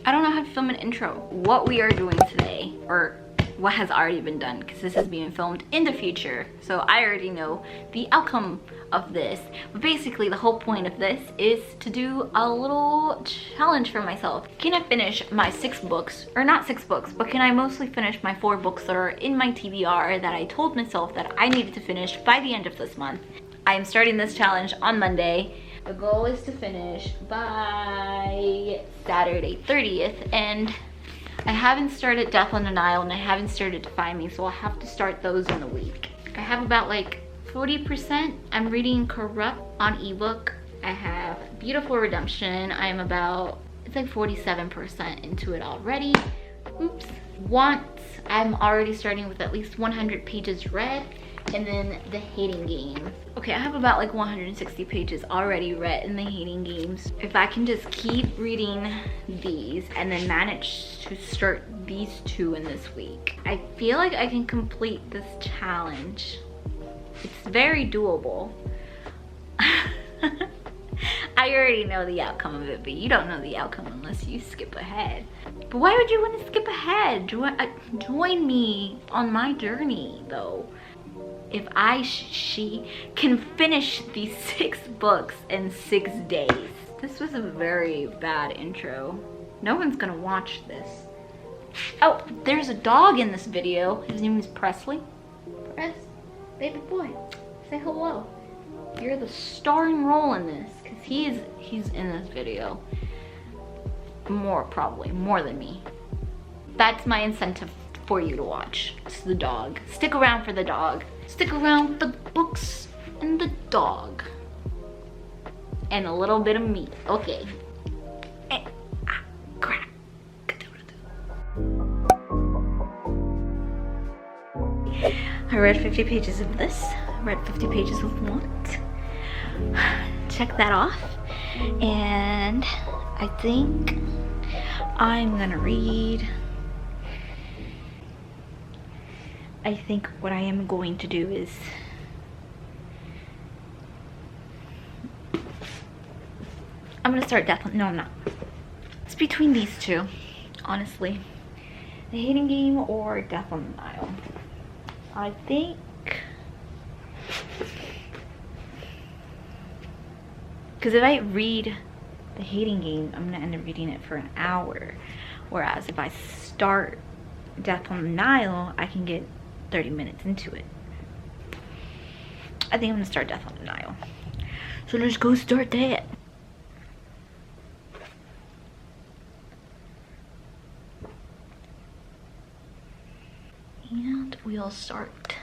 I don't know how to film an intro. What we are doing today, or what has already been done, because this is being filmed in the future, so I already know the outcome of this. But basically the whole point of this is to do a little challenge for myself. Can I finish my 6 books, or not 6 books, but can I mostly finish my 4 books that are in my TBR that I told myself that I needed to finish by the end of this month? I am starting this challenge on Monday. The goal is to finish by Saturday 30th, and I haven't started Death on the Nile and I haven't started Defy Me, so I'll have to start those in a week. I have about like 40%. I'm reading Corrupt on ebook. I have Beautiful Redemption. I'm about, it's like 47% into it already. Oops. Want, I'm already starting with at least 100 pages read. And then The Hating Game. Okay, I have about like 160 pages already read in The Hating Games. If I can just keep reading these and then manage to start these 2 in this week, I feel like I can complete this challenge. It's very doable. I already know the outcome of it, but you don't know the outcome unless you skip ahead. But why would you want to skip ahead? Join me on my journey though. If she can finish these 6 books in 6 days. This was a very bad intro. No one's gonna watch this. Oh, there's a dog in this video. His name is Presley. Press, baby boy, say hello. You're the starring role in this, because he's in this video. Probably more than me. That's my incentive for you to watch. It's the dog. Stick around for the dog. Stick around for the books and the dog. And a little bit of meat. Okay. Crap. I read 50 pages of this. I read 50 pages of what? Check that off. And I think I'm gonna read. I think what I am going to do is I'm gonna start Death on, no I'm not. It's between these 2, honestly. The Hating Game or Death on the Nile. I think because if I read The Hating Game, I'm gonna end up reading it for an hour. Whereas if I start Death on the Nile, I can get 30 minutes into it. I think I'm gonna start Death on the Nile. So let's go start that. And we'll start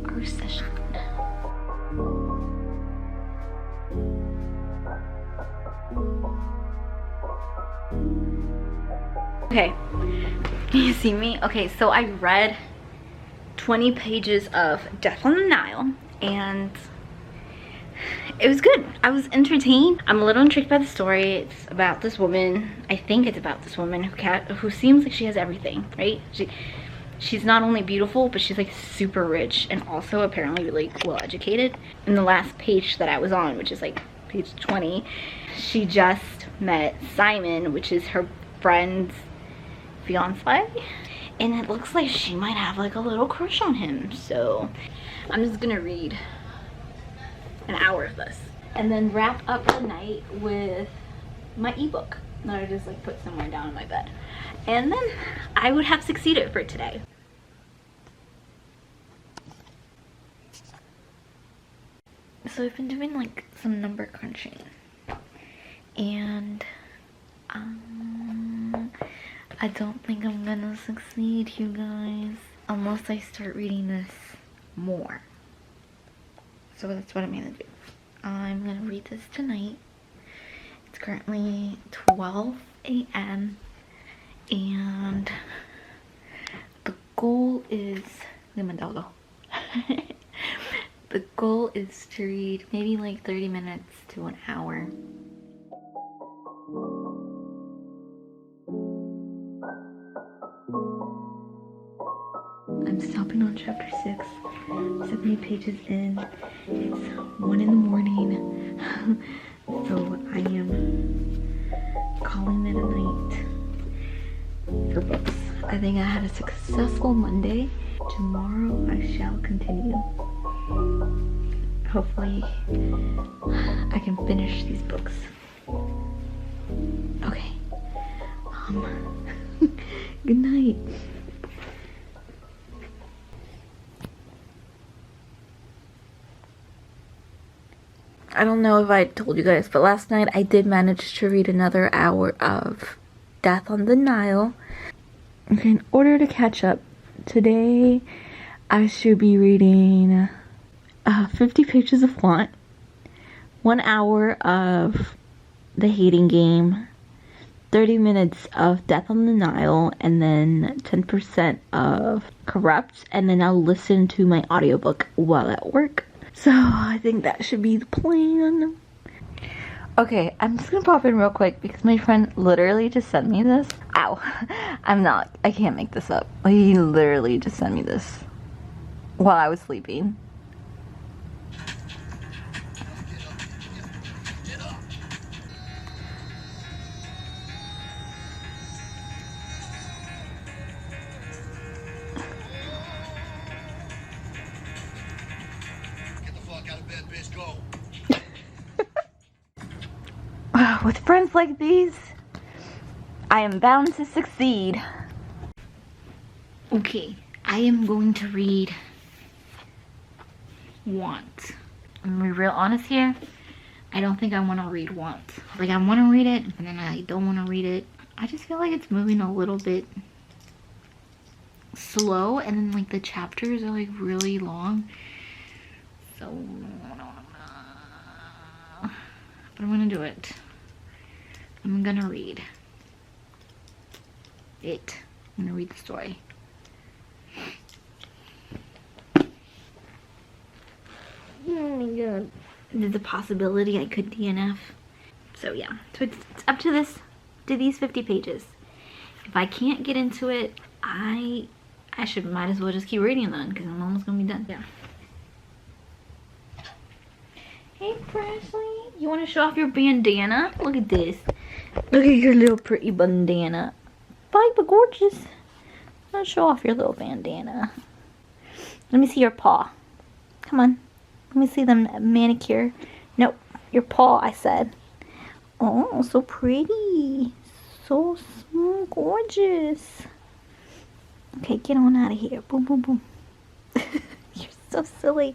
our session. Okay, can you see me? Okay, so I read 20 pages of Death on the Nile and it was good. I was entertained. I'm a little intrigued by the story. It's about this woman. I think it's about this woman who seems like she has everything, right? She's not only beautiful, but she's like super rich and also apparently really well educated. In the last page that I was on, which is like page 20, she just met Simon, which is her friend's fiance, and it looks like she might have like a little crush on him. So I'm just gonna read an hour of this and then wrap up the night with my ebook that I just like put somewhere down in my bed, and then I would have succeeded for today. So I've been doing like some number crunching, and I don't think I'm gonna succeed, you guys, unless I start reading this more. So that's what I'm gonna do. I'm gonna read this tonight. It's currently 12 a.m. and the goal is the goal is to read maybe like 30 minutes to an hour. I'm stopping on chapter 6, 70 pages in. It's 1 in the morning, so I am calling it a night for books. I think I had a successful Monday. Tomorrow I shall continue. Hopefully I can finish these books. Okay. Good night. I don't know if I told you guys, but last night I did manage to read another hour of Death on the Nile. Okay, in order to catch up, today I should be reading 50 pages of Want, 1 hour of The Hating Game, 30 minutes of Death on the Nile, and then 10% of Corrupt, and then I'll listen to my audiobook while at work. So I think that should be the plan. Okay, I'm just gonna pop in real quick because my friend literally just sent me this. Ow. I can't make this up. He literally just sent me this while I was sleeping. With friends like these, I am bound to succeed. Okay, I am going to read Want. I'm gonna be real honest here. I don't think I want to read Want. Like, I want to read it, and then I don't want to read it. I just feel like it's moving a little bit slow, and then like the chapters are like really long. So, but I'm gonna do it. I'm gonna read it. I'm gonna read the story. Oh my god. There's a possibility I could DNF. So yeah. So it's up to these 50 pages. If I can't get into it, I might as well just keep reading then, because I'm almost gonna be done. Yeah. Hey Presley, you want to show off your bandana? Look at this. Look at your little pretty bandana. Bye, but gorgeous. Let's show off your little bandana. Let me see your paw. Come on. Let me see the manicure. Nope, your paw, I said. Oh, so pretty. So small, gorgeous. Okay, get on out of here. Boom, boom, boom. You're so silly.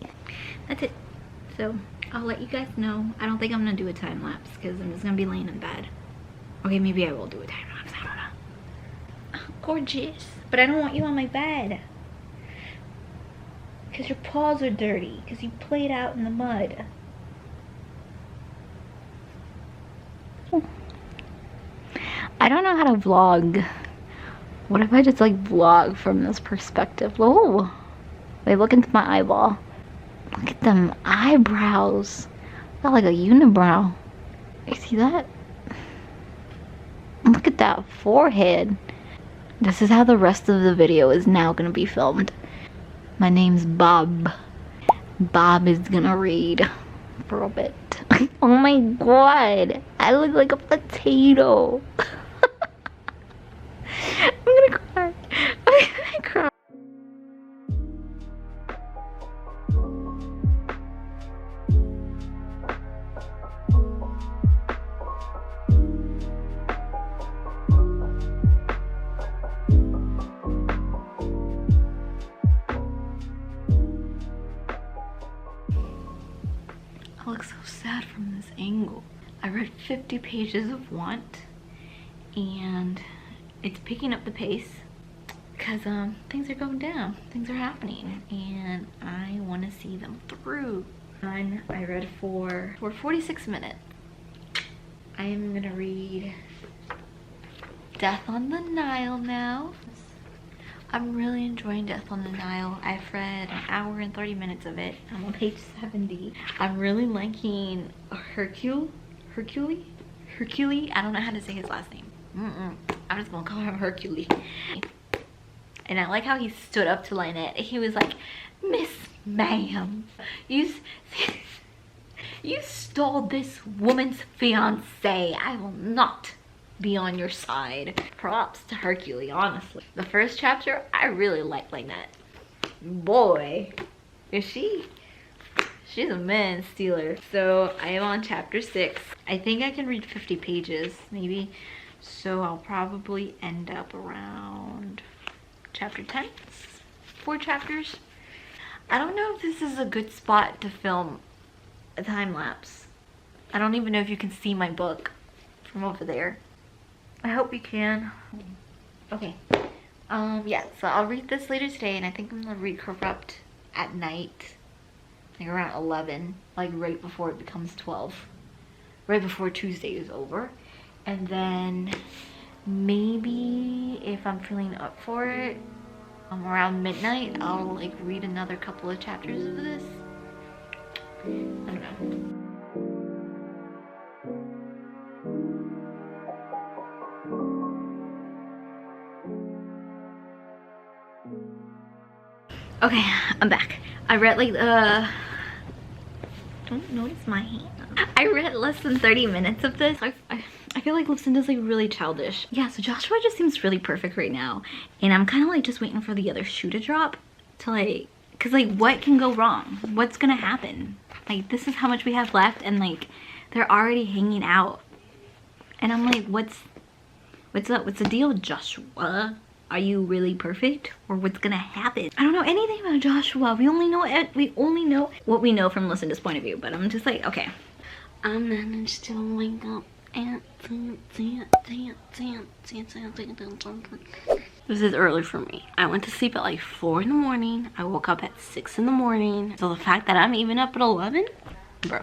That's it. So, I'll let you guys know. I don't think I'm gonna do a time lapse because I'm just gonna be laying in bed. Okay, maybe I will do a time lapse. I don't know. Gorgeous. But I don't want you on my bed. Because your paws are dirty. Because you played out in the mud. I don't know how to vlog. What if I just like vlog from this perspective? Oh, wait, look into my eyeball. Look at them eyebrows. Got like a unibrow. You see that? Look at that forehead. This is how the rest of the video is now gonna be filmed. My name's Bob. Bob is gonna read for a bit. Oh my god. I look like a potato. I'm gonna cry. I'm gonna cry. I look so sad from this angle. I read 50 pages of Want and it's picking up the pace because things are going down, things are happening, and I want to see them through. And I read for 46 minutes. I am gonna read Death on the Nile now. I'm really enjoying Death on the Nile. I've read an hour and 30 minutes of it. I'm on page 70. I'm really liking Hercule. I don't know how to say his last name. I'm just gonna call him Hercule. And I like how he stood up to Lynette. He was like, Miss Ma'am, you stole this woman's fiance. I will not be on your side. Props to Hercules, honestly. The first chapter, I really like that. Boy, is she's a man stealer. So I am on chapter 6. I think I can read 50 pages, maybe. So I'll probably end up around chapter 10. 4 chapters. I don't know if this is a good spot to film a time lapse. I don't even know if you can see my book from over there. I hope you can. Okay. Yeah, so I'll read this later today, and I think I'm gonna read Corrupt at night, like around 11, like right before it becomes 12, right before Tuesday is over. And then maybe if I'm feeling up for it, around midnight, I'll like read another couple of chapters of this. I don't know. Okay, I'm back. I read like don't notice my hand. I read less than 30 minutes of this. I feel like Lucinda's like really childish. Yeah, so Joshua just seems really perfect right now. And I'm kind of like just waiting for the other shoe to drop to like, cause like what can go wrong? What's gonna happen? Like this is how much we have left and like they're already hanging out. And I'm like, what's up? What's the deal, Joshua? Are you really perfect, or what's gonna happen? I don't know anything about Joshua. We only know what we know from Lucinda's point of view. But I'm just like, okay, I'm managed to wake up and this is early for me. I went to sleep at like 4 in the morning. I woke up at 6 in the morning. So the fact that I'm even up at 11, bro.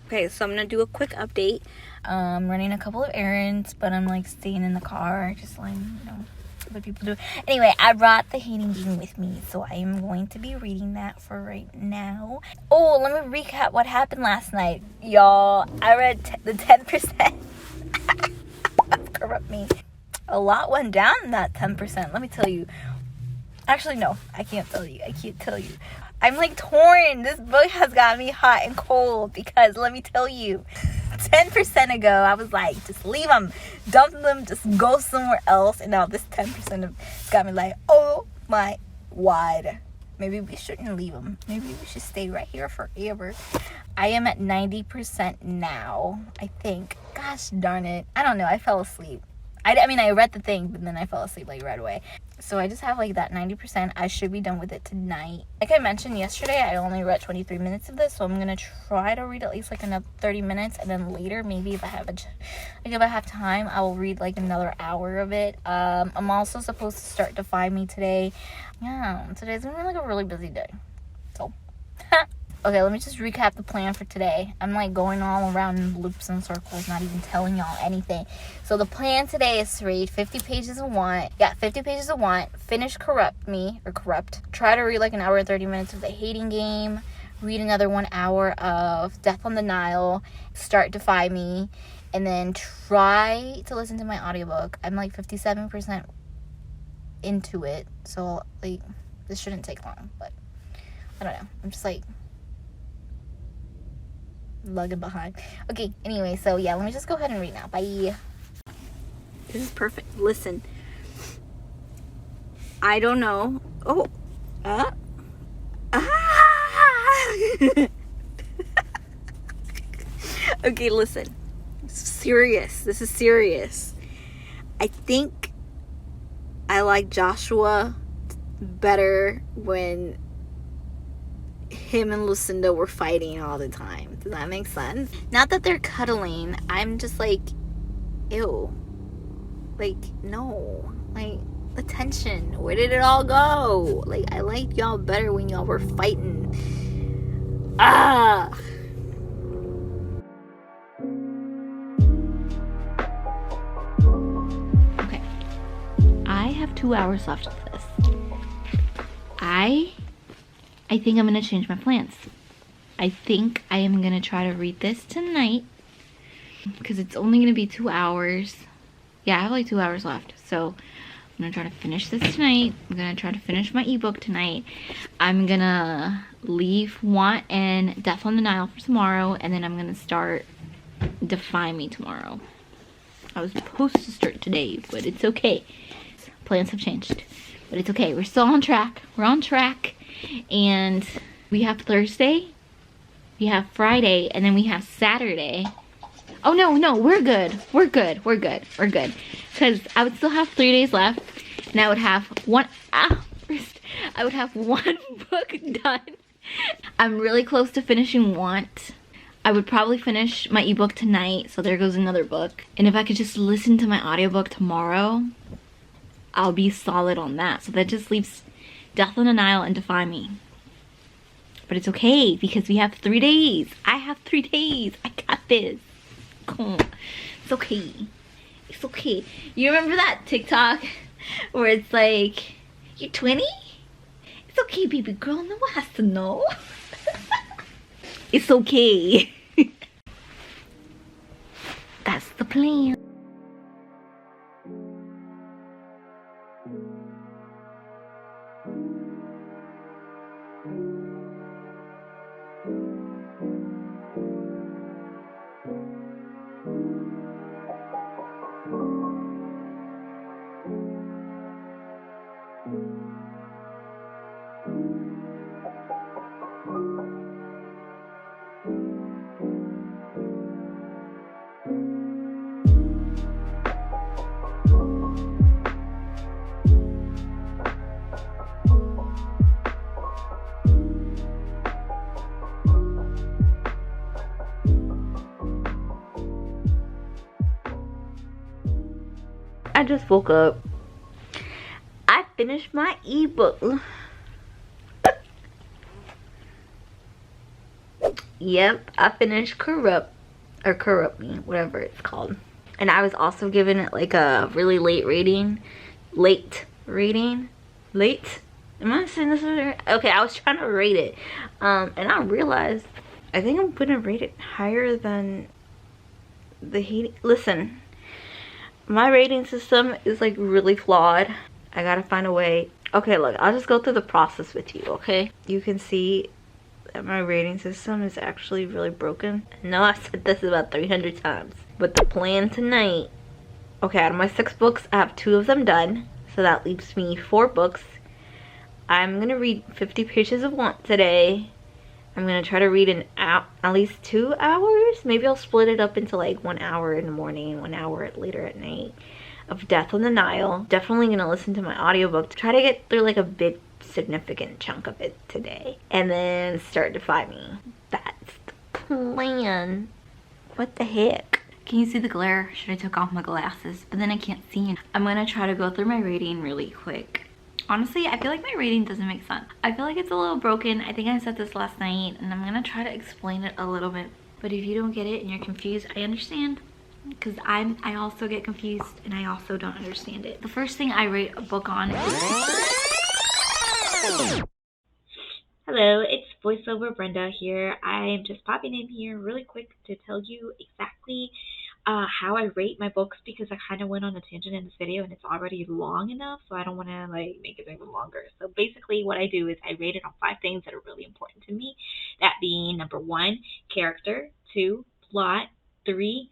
Okay, so I'm gonna do a quick update. I'm running a couple of errands, but I'm like staying in the car, just like, you know, other people do. Anyway, I brought the Hating Game with me, so I am going to be reading that for right now. Oh, let me recap what happened last night, y'all. I read the 10% of Corrupt Me. A lot went down in that 10%, let me tell you. Actually, no, I can't tell you. I'm like torn. This book has got me hot and cold because let me tell you, 10% ago I was like, just leave them, dump them, just go somewhere else. And now this 10% have got me like, oh my wide. Maybe we shouldn't leave them. Maybe we should stay right here forever. I am at 90% now, I think. Gosh darn it. I don't know. I fell asleep. I mean, I read the thing, but then I fell asleep like right away. So I just have like that 90%. I should be done with it tonight. Like I mentioned yesterday, I only read 23 minutes of this, so I'm gonna try to read at least like another 30 minutes, and then later, maybe if I have time, I will read like another hour of it. I'm also supposed to start Defy Me today. Yeah, today's gonna be like a really busy day. So. Okay, let me just recap the plan for today. I'm like going all around in loops and circles, not even telling y'all anything. So the plan today is to read 50 pages of Want. Yeah, 50 pages of Want. Finish Corrupt. Try to read like an hour and 30 minutes of The Hating Game. Read another 1 hour of Death on the Nile. Start Defy Me. And then try to listen to my audiobook. I'm like 57% into it. So like this shouldn't take long, but I don't know. I'm just like lugging behind. Okay, anyway, so yeah, let me just go ahead and read now. Bye. This is perfect. Listen, I don't know. Oh, okay, listen. This is serious. I think I like Joshua better when him and Lucinda were fighting all the time. Does that make sense? Not that they're cuddling. I'm just like, ew. Like, no. Like, the tension. Where did it all go? Like, I liked y'all better when y'all were fighting. Okay. I have 2 hours left of this. I think I'm going to change my plans. I think I am going to try to read this tonight because it's only going to be 2 hours. Yeah, I have like 2 hours left. So I'm going to try to finish this tonight. I'm going to try to finish my ebook tonight. I'm going to leave Want and Death on the Nile for tomorrow, and then I'm going to start Defy Me tomorrow. I was supposed to start today, but it's okay. Plans have changed, but it's okay. We're still on track. We're on track. And we have Thursday, we have Friday, and then we have Saturday. Oh no, we're good. We're good. Because I would still have 3 days left, and I would have one book done. I'm really close to finishing Want. I would probably finish my ebook tonight, so there goes another book. And if I could just listen to my audiobook tomorrow, I'll be solid on that. So that just leaves Death on the Nile and Defy Me. But it's okay, because we have 3 days. I have 3 days. I got this. Come on. It's okay. It's okay. You remember that TikTok where it's like, you're 20? It's okay, baby girl. No one has to know. It's okay. That's the plan. I just woke up. I finished my ebook. Yep, I finished Corrupt Me, whatever it's called. And I was also given it like a really late rating. Late? Am I saying this right? Okay, I was trying to rate it. And I realized I think I'm gonna rate it higher than the hating. Listen. My rating system is like really flawed. I gotta find a way. Okay, look, I'll just go through the process with you, okay? You can see that my rating system is actually really broken. I know I've said this about 300 times, but the plan tonight, okay, out of my 6 books, I have 2 of them done. So that leaves me 4 books. I'm gonna read 50 pages of Want today. I'm gonna try to read at least 2 hours. Maybe I'll split it up into like 1 hour in the morning, 1 hour later at night of Death on the Nile. Definitely gonna listen to my audiobook to try to get through like a big significant chunk of it today. And then start Defy Me. That's the plan. What the heck? Can you see the glare? Should I take off my glasses? But then I can't see. I'm gonna try to go through my rating really quick. Honestly, I feel like my rating doesn't make sense. I feel like it's a little broken. I think I said this last night, and I'm gonna try to explain it a little bit. But if you don't get it and you're confused, I understand. Because I also get confused, and I also don't understand it. The first thing I rate a book on is... Hello, it's voiceover Brenda here. I am just popping in here really quick to tell you exactly how I rate my books, because I kind of went on a tangent in this video and it's already long enough, so I don't want to like make it even longer. So basically what I do is I rate it on 5 things that are really important to me. That being number 1, character, 2, plot, 3,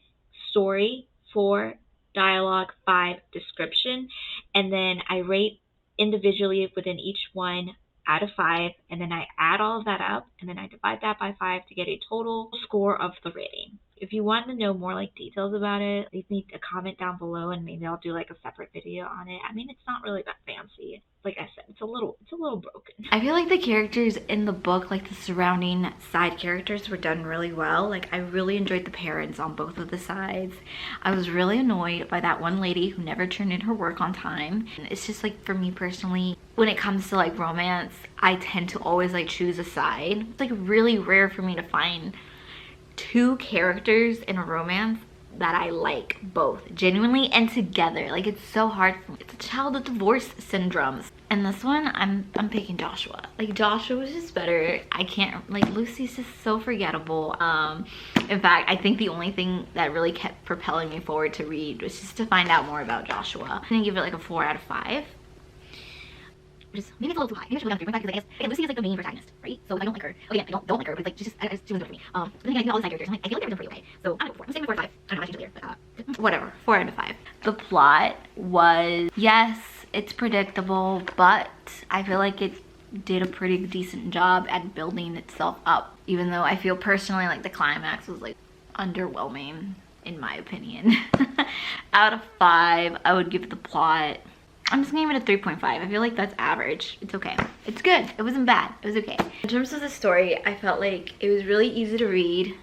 story, 4, dialogue, 5, description. And then I rate individually within each one out of 5, and then I add all of that up, and then I divide that by 5 to get a total score of the rating. If you want to know more like details about it, leave me a comment down below, and maybe I'll do like a separate video on it. I mean, it's not really that fancy. Like I said, it's a little broken. I feel like the characters in the book, like the surrounding side characters, were done really well. Like I really enjoyed the parents on both of the sides. I was really annoyed by that one lady who never turned in her work on time. It's just like, for me personally, when it comes to like romance, I tend to always like choose a side. It's like really rare for me to find 2 characters in a romance that I like both genuinely and together. Like it's so hard for me. It's a child of divorce syndromes. And this one, I'm picking Joshua. Like Joshua was just better. I can't, like Lucy's just so forgettable. In fact, I think the only thing that really kept propelling me forward to read was just to find out more about Joshua. I'm gonna give it like a 4 out of 5. which is maybe it's a little too high. Maybe I should go down to 3.5 because I guess again, Lucy is like the main protagonist, right? So I don't like her. Again, I don't like her, but like she was doing it for me. But then again, I think all the side characters, I feel like they're doing pretty okay. So I'm gonna go 4. I'm saying 4 to 5. I don't know, I changed it later, but whatever. 4 out of 5. The plot was, yes, it's predictable, but I feel like it did a pretty decent job at building itself up, even though I feel personally like the climax was like underwhelming in my opinion. Out of 5, I would give the plot, I'm just gonna give it a 3.5. I feel like that's average. It's okay. It's good. It wasn't bad. It was okay. In terms of the story, I felt like it was really easy to read.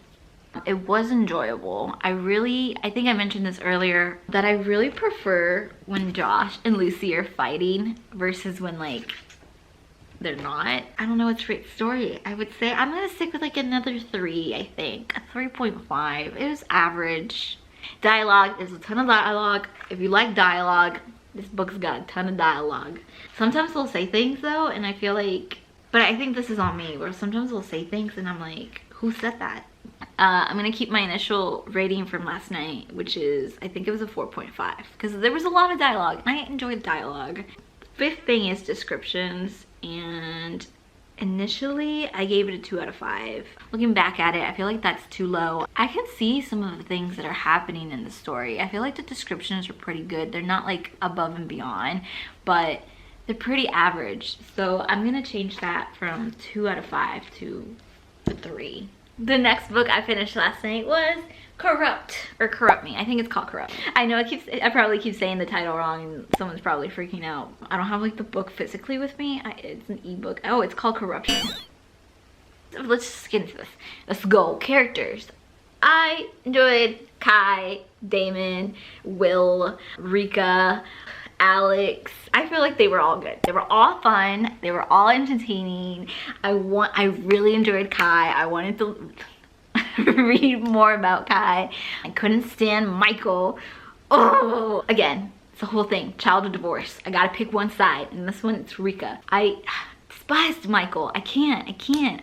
It was enjoyable. I think I mentioned this earlier, that I really prefer when Josh and Lucy are fighting versus when like they're not. I don't know what's right story. I would say I'm gonna stick with like another 3, I think. A 3.5. It was average. Dialogue, there's a ton of dialogue. If you like dialogue, this book's got a ton of dialogue. Sometimes they'll say things though, and I feel like, but I think this is on me, where sometimes they'll say things and I'm like, who said that? I'm gonna keep my initial rating from last night, which is, I think it was a 4.5, because there was a lot of dialogue. I enjoyed dialogue. Fifth thing is descriptions, and initially I gave it a 2 out of 5. Looking back at it, I feel like that's too low. I can see some of the things that are happening in the story. I feel like the descriptions are pretty good. They're not like above and beyond, but they're pretty average. So I'm gonna change that from 2 out of 5 to a 3. The next book I finished last night was Corrupt Me. I think it's called Corrupt. I know I probably keep saying the title wrong and someone's probably freaking out. I don't have like the book physically with me. It's an ebook. Oh, it's called Corruption. Let's just get into this. Let's go. Characters. I enjoyed Kai, Damon, Will, Rika, Alex. I feel like they were all good. They were all fun. They were all entertaining. I really enjoyed Kai. I wanted to read more about Kai. I couldn't stand Michael. Oh, again, it's the whole thing. Child of divorce. I gotta pick one side, and this one it's Rika. I despised Michael. I can't do it.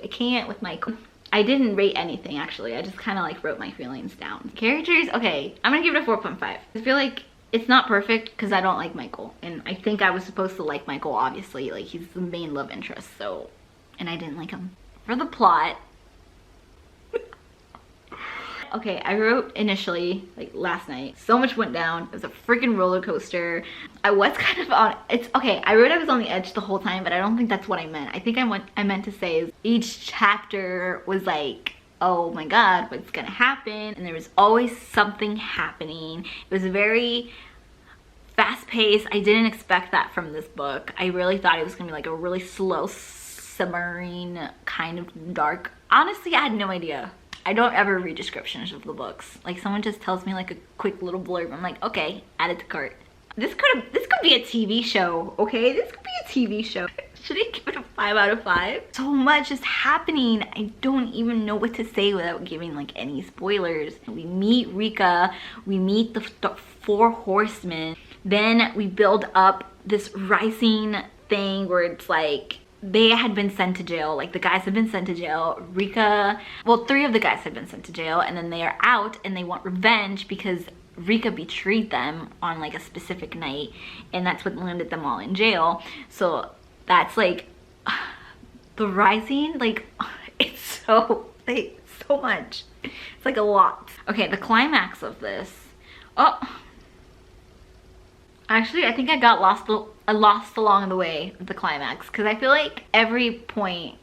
I can't with Michael. I didn't rate anything actually. I just kind of like wrote my feelings down. Characters, okay, I'm gonna give it a 4.5. I feel like it's not perfect because I don't like Michael, and I think I was supposed to like Michael, obviously. Like, he's the main love interest, so, and I didn't like him. For the plot, okay, I wrote initially, like last night, so much went down. It was a freaking roller coaster. I was kind of on, I wrote I was on the edge the whole time, but I don't think that's what I meant. I think I meant to say is each chapter was like, oh my god, what's gonna happen? And there was always something happening. It was very fast-paced. I didn't expect that from this book. I really thought it was gonna be like a really slow, simmering, kind of dark. Honestly, I had no idea. I don't ever read descriptions of the books. Like, someone just tells me like a quick little blurb. I'm like, okay, add it to cart. This could be a TV show, okay? This could be a TV show. Should I give it a 5 out of 5? So much is happening. I don't even know what to say without giving like any spoilers. We meet Rika, we meet the 4 horsemen. Then we build up this rising thing where it's like, they had been sent to jail, like the guys had been sent to jail. Rika, well, 3 of the guys had been sent to jail, and then they are out and they want revenge because Rika betrayed them on like a specific night, and that's what landed them all in jail. So that's like the rising, like it's so like so much. It's like a lot. Okay, the climax of this. Oh, actually, I think I got lost along the way with the climax, because I feel like every point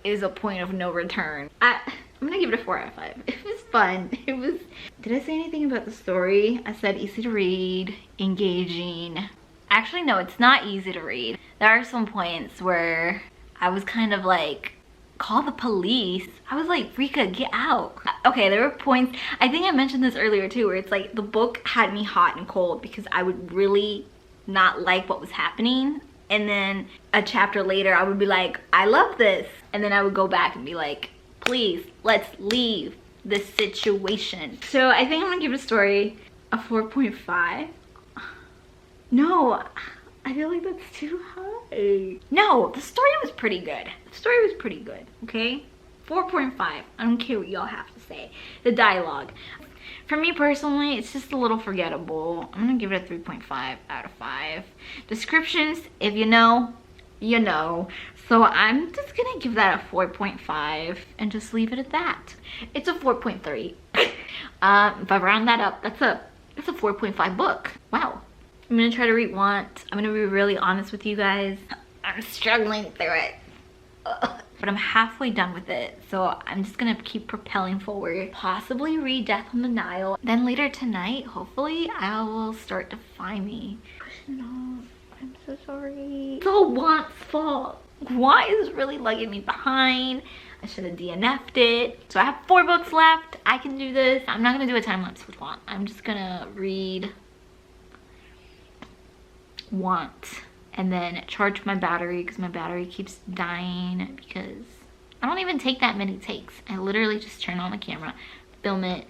is a point of no return. I'm gonna give it a 4 out of 5. It was fun. It was, did I say anything about the story? I said easy to read, engaging. Actually, no, it's not easy to read. There are some points where I was kind of like, call the police. I was like, Rika, get out. Okay, there were points, I think I mentioned this earlier too, where it's like the book had me hot and cold because I would really not like what was happening, and then a chapter later I would be like, I love this, and then I would go back and be like, please, let's leave this situation. So I think I'm gonna give the story a 4.5. No, I feel like that's too high. No, the story was pretty good. The story was pretty good, okay? 4.5. I don't care what y'all have to say. The dialogue. For me personally, it's just a little forgettable. I'm gonna give it a 3.5 out of 5. Descriptions, if you know, you know. So I'm just gonna give that a 4.5 and just leave it at that. It's a 4.3. If I round that up, that's a 4.5 book. Wow. I'm gonna try to read Want. I'm gonna be really honest with you guys. I'm struggling through it. Ugh. But I'm halfway done with it, so I'm just gonna keep propelling forward. Possibly read Death on the Nile. Then later tonight, hopefully, I will start Defy Me. No, I'm so sorry. It's all Want's fault. Want is really lugging me behind. I should have DNF'd it. So I have 4 books left. I can do this. I'm not gonna do a time lapse with Want. I'm just gonna read Want and then charge my battery because my battery keeps dying because I don't even take that many takes. I literally just turn on the camera, film it.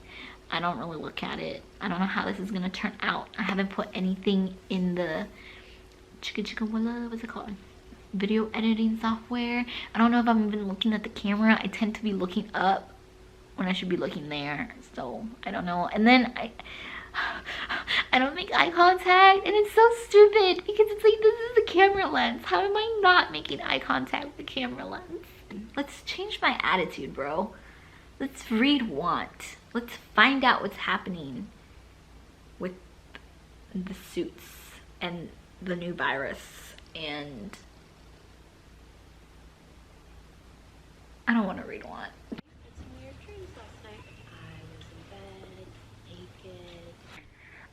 I don't really look at it. I don't know how this is gonna turn out. I haven't put anything in the what's it called? Video editing software. I don't know if I'm even looking at the camera. I tend to be looking up when I should be looking there. So I don't know. And then I don't make eye contact, and it's so stupid because it's like, this is the camera lens. How am I not making eye contact with the camera lens? Let's change my attitude, bro. Let's read Want. Let's find out what's happening with the suits and the new virus. And I don't want to read Want.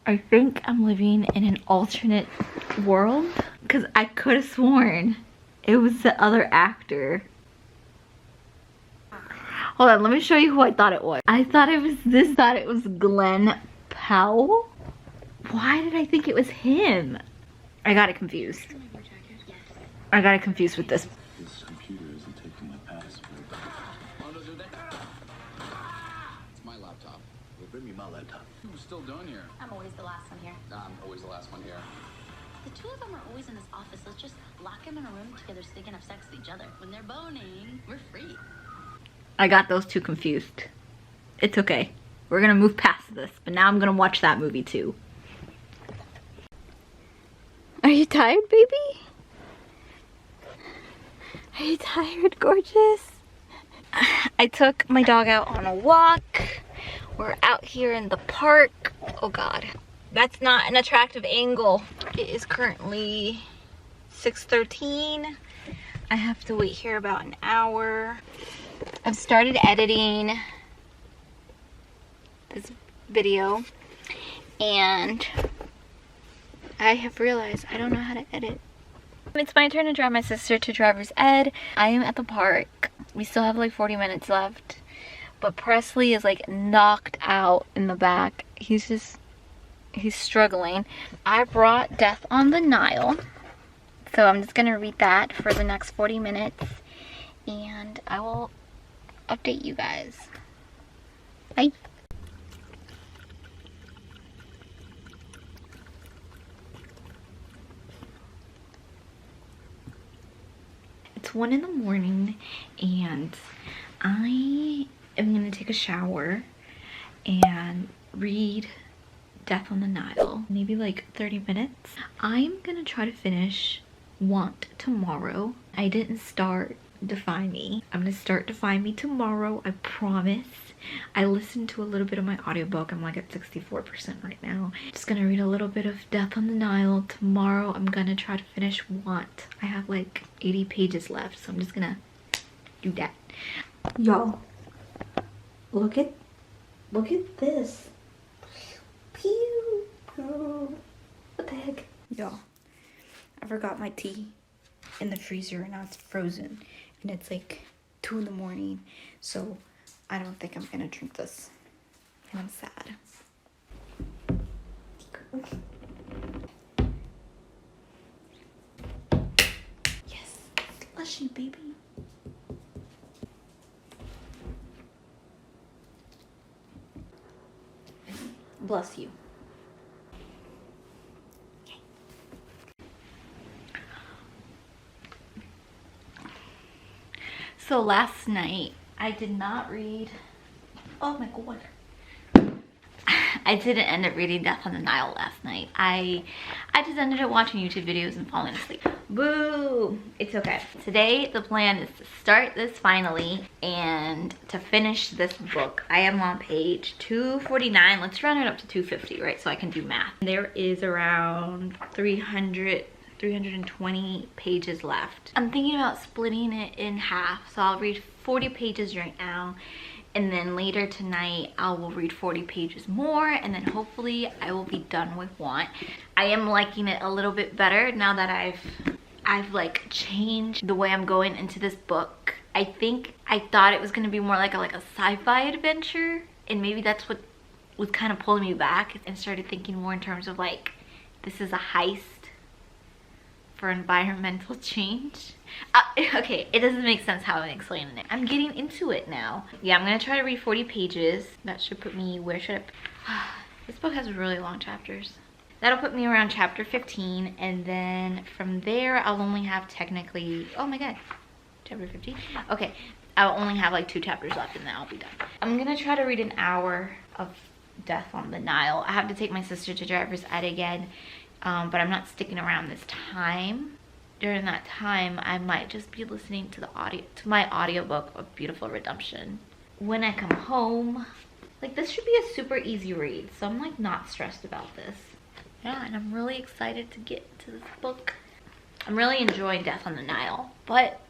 I think I'm living in an alternate world because I could have sworn it was the other actor. Hold on, let me show you who I thought it was. I thought it was Glenn Powell. Why did I think it was him? I got it confused. I got it confused with this. This computer isn't taking my password. It's my laptop. Well, bring me my laptop. Who's still doing here? I'm always the last one here. I'm always the last one here. The two of them are always in this office. Let's just lock them in a room together so they can have sex with each other. When they're boning, we're free. I got those two confused. It's okay. We're gonna move past this, but now I'm gonna watch that movie too. Are you tired, baby? Are you tired, gorgeous? I took my dog out on a walk. We're out here in the park. Oh God, that's not an attractive angle. It is currently 6:13. I have to wait here about an hour. I've started editing this video and I have realized I don't know how to edit. It's my turn to drive my sister to driver's ed. I am at the park. We still have like 40 minutes left. But Presley is like knocked out in the back. He's struggling. I brought Death on the Nile. So I'm just gonna read that for the next 40 minutes. And I will update you guys. Bye. It's 1 in the morning and I am gonna take a shower and read Death on the Nile. Maybe like 30 minutes. I'm gonna try to finish Want tomorrow. I didn't start Defy Me. I'm gonna start Defy Me tomorrow, I promise. I listened to a little bit of my audiobook. I'm like at 64% right now. Just gonna read a little bit of Death on the Nile. Tomorrow I'm gonna try to finish Want. I have like 80 pages left, so I'm just gonna do that. Y'all, look at this. Pew, pew. What the heck? Y'all, I forgot my tea in the freezer and now it's frozen. And it's like 2 in the morning. So I don't think I'm gonna drink this. And I'm sad. Yes, slushy baby. Bless you. So last night I did not read. Oh my god. I didn't end up reading Death on the Nile last night. I just ended up watching YouTube videos and falling asleep. Boo! It's okay. Today the plan is to start this finally and to finish this book. I am on page 249. Let's round it up to 250, right? So I can do math. There is around 320 pages left. I'm thinking about splitting it in half. So I'll read 40 pages right now. And then later tonight, I will read 40 pages more, and then hopefully I will be done with Want. I am liking it a little bit better now that I've like changed the way I'm going into this book. I think I thought it was gonna be more like a sci-fi adventure, and maybe that's what was kind of pulling me back, and started thinking more in terms of like, this is a heist for environmental change. Okay, it doesn't make sense how I'm explaining it. I'm getting into it now. Yeah, I'm gonna try to read 40 pages. That should put me, where should I? This book has really long chapters. That'll put me around chapter 15, and then from there I'll only have technically, oh my god, chapter 15? Okay, I'll only have like 2 chapters left and then I'll be done. I'm gonna try to read an hour of Death on the Nile. I have to take my sister to driver's ed again, but I'm not sticking around this time. During that time, I might just be listening to my audiobook of Beautiful Redemption. When I come home, like, this should be a super easy read, so I'm like not stressed about this. Yeah, and I'm really excited to get to this book. I'm really enjoying Death on the Nile, but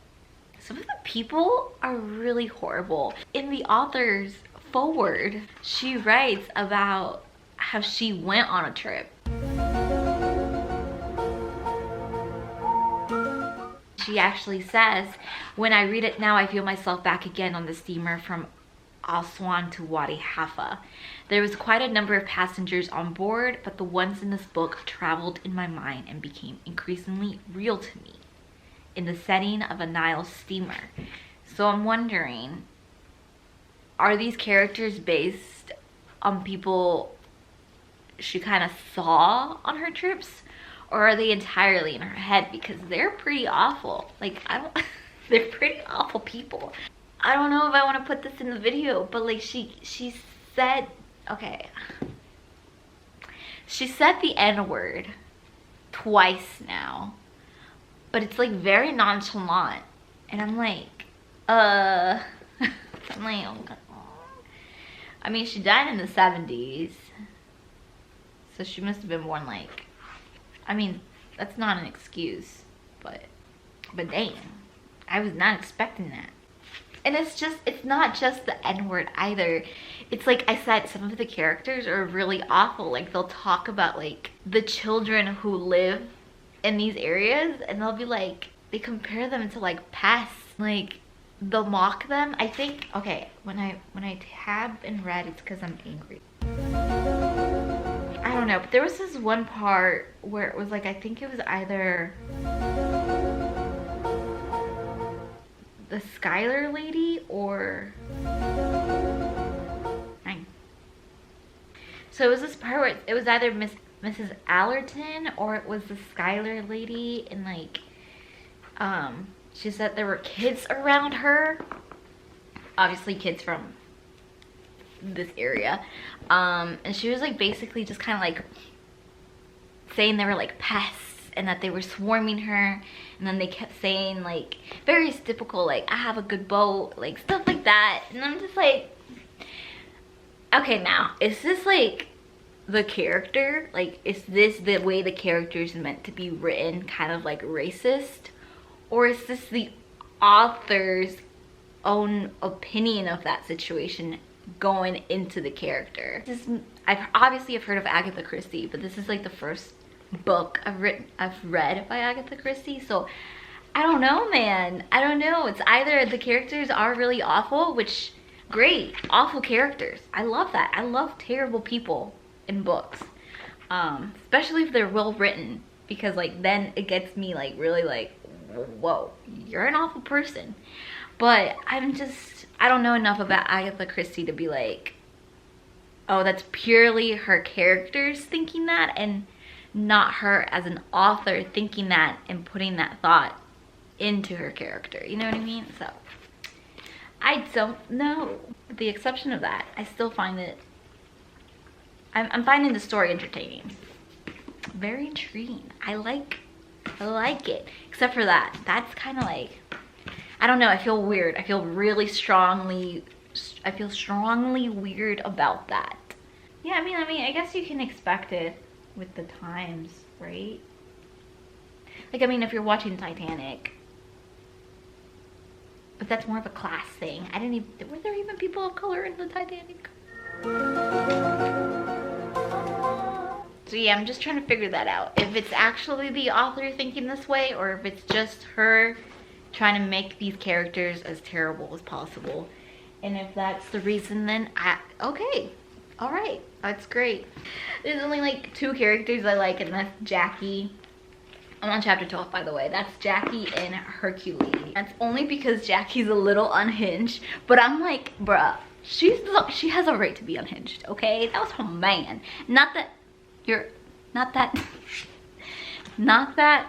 some of the people are really horrible. In the author's foreword, she writes about how she went on a trip. She actually says, when I read it now, I feel myself back again on the steamer from Aswan to Wadi Halfa. There was quite a number of passengers on board, but the ones in this book traveled in my mind and became increasingly real to me in the setting of a Nile steamer. So I'm wondering, are these characters based on people she kind of saw on her trips? Or are they entirely in her head? Because they're pretty awful. Like, they're pretty awful people. I don't know if I want to put this in the video, but like she said, okay. She said the N-word twice now, but it's like very nonchalant. And I'm like, I'm like, oh God. I mean, she died in the 70s. So she must have been born like, I mean, that's not an excuse, but dang, I was not expecting that. And it's not just the N-word either. It's like I said, some of the characters are really awful. Like, they'll talk about like the children who live in these areas, and they'll be like, they compare them to like pests. Like, they'll mock them. I think, okay, when I tab and read, it's because I'm angry. I don't know, but there was this one part where it was like, I think it was either the Skylar lady or so it was this part where it was either Mrs. Allerton or it was the Skylar lady, and like she said there were kids around her, obviously kids from this area, and she was like basically just kind of like saying they were like pests and that they were swarming her, and then they kept saying like various typical like, I have a good boat, like stuff like that. And I'm just like, okay, now is this like the character, like is this the way the character is meant to be written, kind of like racist, or is this the author's own opinion of that situation going into the character? I've heard of Agatha Christi, but this is like the first book I've read by Agatha Christi, so I don't know, man. I don't know. It's either the characters are really awful, which great, awful characters. I love that. I love terrible people in books, especially if they're well written, because like then it gets me like really like, whoa, you're an awful person. But I don't know enough about Agatha Christie to be like, oh, that's purely her characters thinking that, and not her as an author thinking that and putting that thought into her character. You know what I mean? So I don't know. With the exception of that, I still find it, I'm finding the story entertaining. Very intriguing. I like it. Except for that. That's kind of like, I don't know, I feel weird. I feel strongly weird about that. Yeah, I mean, I guess you can expect it with the times, right? Like, I mean, if you're watching Titanic, but that's more of a class thing. I didn't even, were there even people of color in the Titanic? So yeah, I'm just trying to figure that out. If it's actually the author thinking this way, or if it's just her trying to make these characters as terrible as possible. And if that's the reason, then okay. All right, that's great. There's only like 2 characters I like, and that's Jackie. I'm on chapter 12, by the way. That's Jackie and Hercules. That's only because Jackie's a little unhinged, but I'm like, bruh, she has a right to be unhinged, okay? That was her man. Not that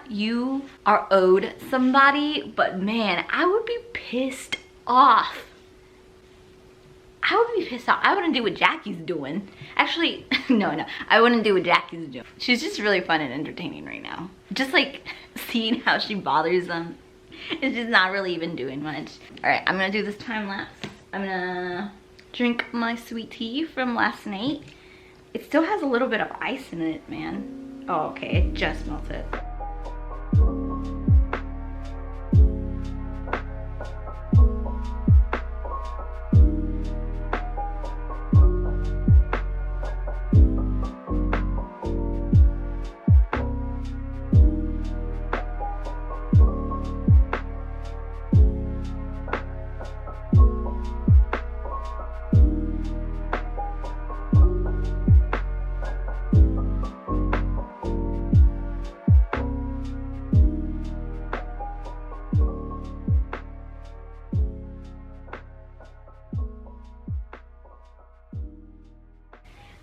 you are owed somebody, but man, I would be pissed off. I wouldn't do what Jackie's doing. Actually, no, I wouldn't do what Jackie's doing. She's just really fun and entertaining right now. Just like seeing how she bothers them. It's just not really even doing much. All right, I'm gonna do this time lapse. I'm gonna drink my sweet tea from last night. It still has a little bit of ice in it, man. Oh, okay, it just melted.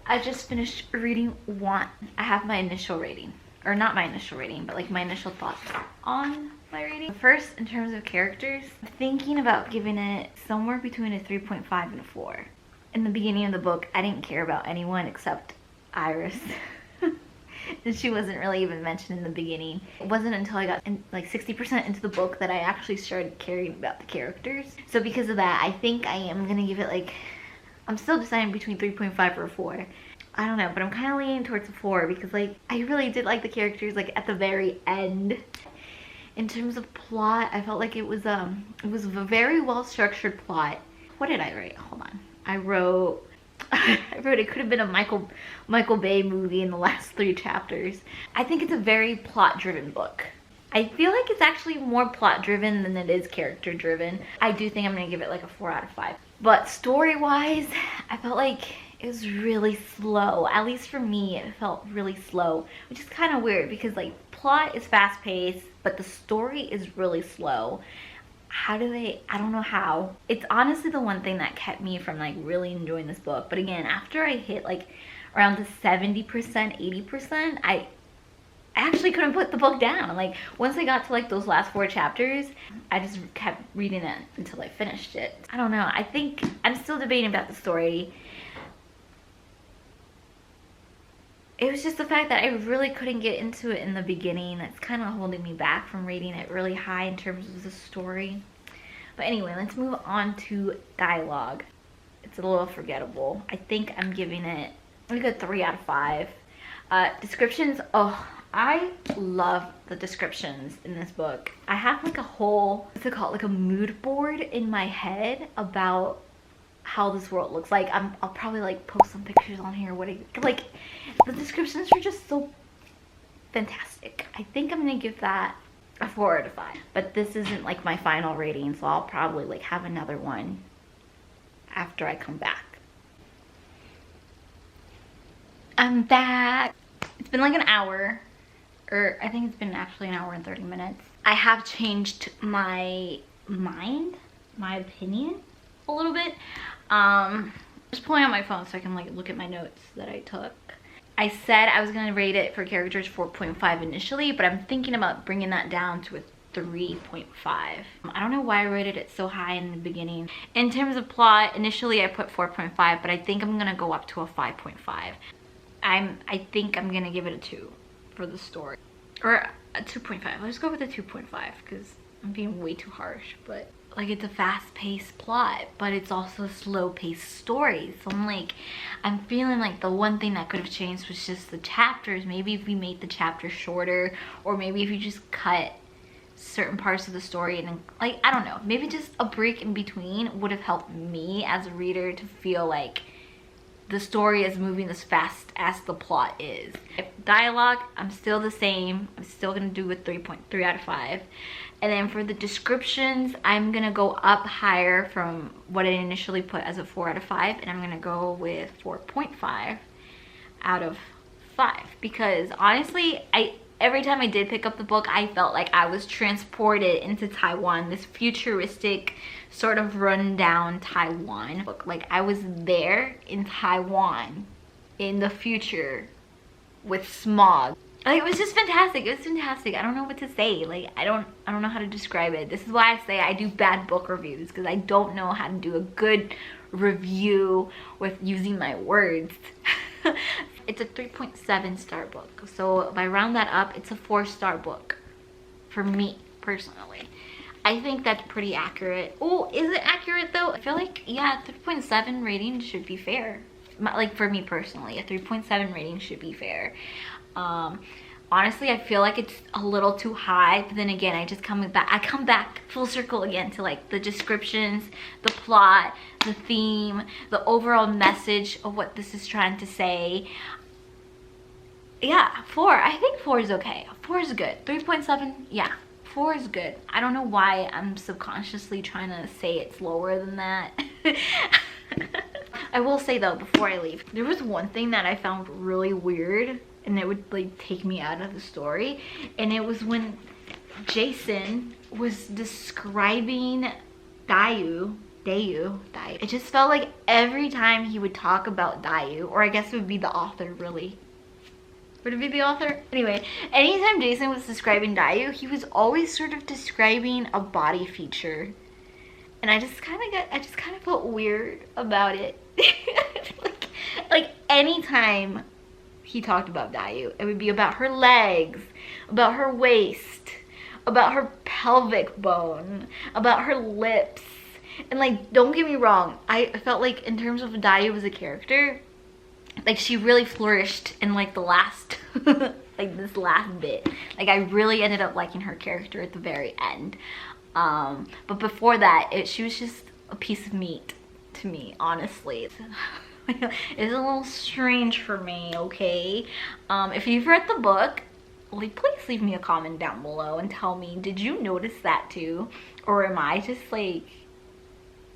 I just finished reading one. I have my initial rating, or not my initial rating, but like my initial thoughts on my rating. First, in terms of characters, I'm thinking about giving it somewhere between a 3.5 and a 4. In the beginning of the book, I didn't care about anyone except Iris. And she wasn't really even mentioned in the beginning. It wasn't until I got like 60% into the book that I actually started caring about the characters. So because of that, I think I am gonna give it like, I'm still deciding between 3.5 or a 4. I don't know, but I'm kind of leaning towards a 4 because like I really did like the characters like at the very end. In terms of plot, I felt like it was a very well structured plot. What did I write? Hold on. I wrote it could have been a Michael Bay movie in the last 3 chapters. I think it's a very plot driven book. I feel like it's actually more plot driven than it is character driven. I do think I'm gonna give it like a 4 out of 5. But story wise, I felt like it was really slow. At least for me, it felt really slow, which is kind of weird because like plot is fast paced, but the story is really slow. I don't know how. It's honestly the one thing that kept me from like really enjoying this book. But again, after I hit like around the 70%, 80%, I actually couldn't put the book down. Like once I got to like those last 4 chapters, I just kept reading it until I finished it. I don't know. I think I'm still debating about the story. It was just the fact that I really couldn't get into it in the beginning. That's kind of holding me back from rating it really high in terms of the story. But anyway, let's move on to dialogue. It's a little forgettable. I think I'm giving it a good 3 out of 5. Descriptions, oh, I love the descriptions in this book. I have like a whole, what's it called, like a mood board in my head about how this world looks like. I'll probably like post some pictures on here. Like the descriptions are just so fantastic. I think I'm gonna give that a 4 out of 5. But this isn't like my final rating, so I'll probably like have another one after I come back. I'm back. It's been like an hour, or I think it's been actually an hour and 30 minutes. I have changed my mind, my opinion a little bit. Just pulling out my phone so I can like look at my notes that I took. I said I was gonna rate it for characters 4.5 initially, but I'm thinking about bringing that down to a 3.5. I don't know why I rated it so high in the beginning. In terms of plot, initially I put 4.5, but I think I'm gonna go up to a 5.5. I think I'm gonna give it a 2 for the story, or a 2.5. Let's go with a 2.5 because I'm being way too harsh. But like, it's a fast-paced plot, but it's also a slow-paced story. So I'm feeling like the one thing that could have changed was just the chapters. Maybe if we made the chapters shorter, or maybe if you just cut certain parts of the story and then, like, I don't know, maybe just a break in between would have helped me as a reader to feel like the story is moving as fast as the plot is. Dialogue, I'm still the same. I'm still gonna do a 3.3 out of 5. And then for the descriptions, I'm gonna go up higher from what I initially put as a 4 out of 5, and I'm gonna go with 4.5 out of 5 because honestly, every time I did pick up the book, I felt like I was transported into Taiwan, this futuristic sort of rundown Taiwan. Like, I was there in Taiwan in the future with smog. Like, it was just fantastic. It was fantastic. I don't know what to say. Like, I don't know how to describe it. This is why I say I do bad book reviews, because I don't know how to do a good review with using my words. It's a 3.7 star book. So if I round that up, it's a 4-star book for me personally. I think that's pretty accurate. Oh, is it accurate though? I feel like, yeah, 3.7 rating should be fair. Like, for me personally, a 3.7 rating should be fair. Honestly, I feel like it's a little too high, but then again, I come back full circle again to like the descriptions, the plot, the theme, the overall message of what this is trying to say. Yeah, 4. I think 4 is okay. 4 is good. 3.7, yeah, 4 is good. I don't know why I'm subconsciously trying to say it's lower than that. I will say though, before I leave, there was one thing that I found really weird, and it would like take me out of the story, and it was when Jason was describing Dayu. It just felt like every time he would talk about Dayu, or I guess it would be the author, really. Would it be the author? Anyway, anytime Jason was describing Dayu, he was always sort of describing a body feature, and I just kind of felt weird about it. like anytime he talked about Dayu, it would be about her legs, about her waist, about her pelvic bone, about her lips. And like, don't get me wrong, I felt like in terms of Dayu as a character, like, she really flourished in like the last like this last bit. Like, I really ended up liking her character at the very end, but before that, she was just a piece of meat to me, honestly. It's a little strange for me, okay? If you've read the book, like, please leave me a comment down below and tell me, did you notice that too? Or am I just like,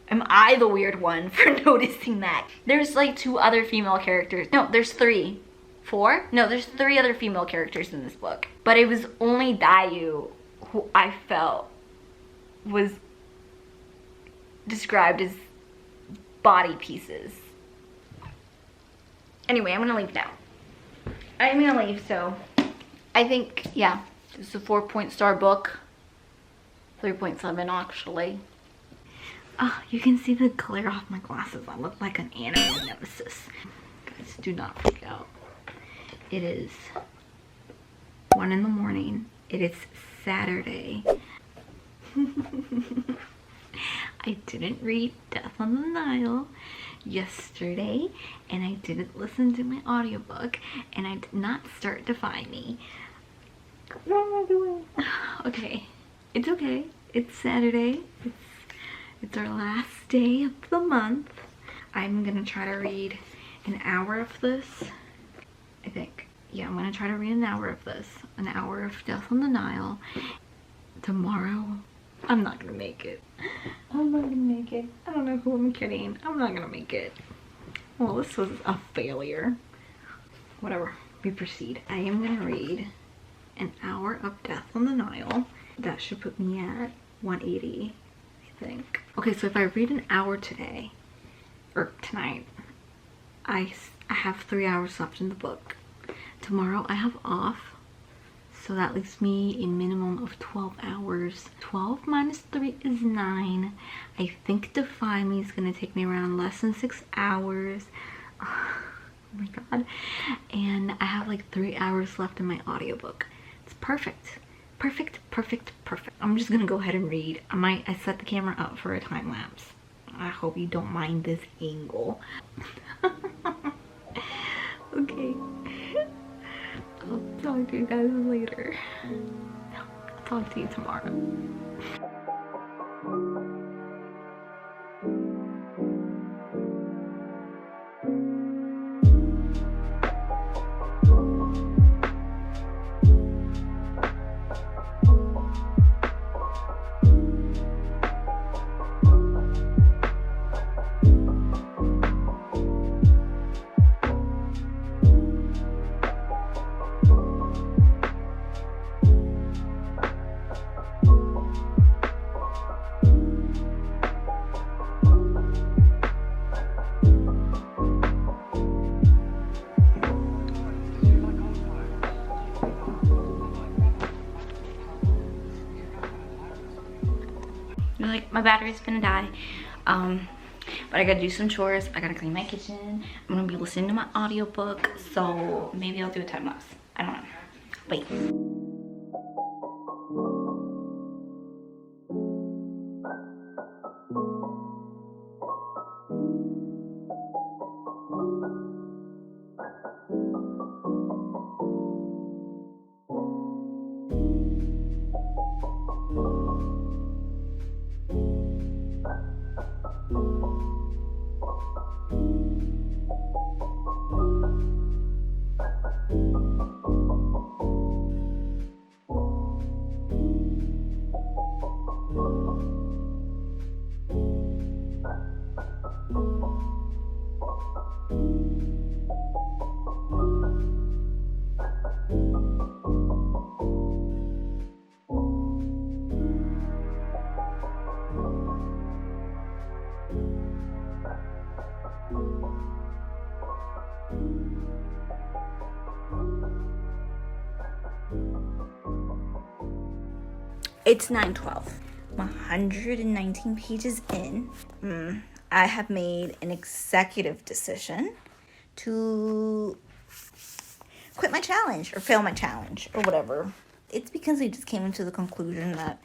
am I the weird one for noticing that? There's like 2 other female characters. No, there's 3. 4? No, there's 3 other female characters in this book. But it was only Dayu who I felt was described as body pieces. Anyway, I'm gonna leave now. I'm gonna leave, so I think, yeah, it's a 4-star book. 3.7 actually. Oh, you can see the glare off my glasses. I look like an anime nemesis. Guys, do not freak out. It is 1 in the morning. It is Saturday. I didn't read Death on the Nile yesterday, and I didn't listen to my audiobook, and I did not start Defy Me. What am I doing? Okay, it's okay. It's Saturday. It's our last day of the month. I'm gonna try to read an hour of this. I think. Yeah, I'm gonna try to read an hour of this. An hour of Death on the Nile. Tomorrow, I'm not gonna make it. I'm not gonna make it. I don't know who I'm kidding. I'm not gonna make it. Well, this was a failure. Whatever, we proceed. I am gonna read an hour of Death on the Nile. That should put me at 180, I think. Okay, so if I read an hour today, or tonight, I have 3 hours left in the book. Tomorrow I have off, so that leaves me a minimum of 12 hours. 12 minus 3 is 9. I think Defy Me is gonna take me around less than 6 hours. Oh my god. And I have like 3 hours left in my audiobook. It's perfect. Perfect, perfect, perfect. I'm just gonna go ahead and read. I set the camera up for a time lapse. I hope you don't mind this angle. Okay. I'll talk to you guys later. I'll talk to you tomorrow. Like, my battery's gonna die, but I gotta do some chores. I gotta clean my kitchen. I'm gonna be listening to my audiobook, so maybe I'll do a time lapse. I don't know. Wait. It's 9:12. 119 pages in. I have made an executive decision to quit my challenge or fail my challenge or whatever. It's because I just came to the conclusion that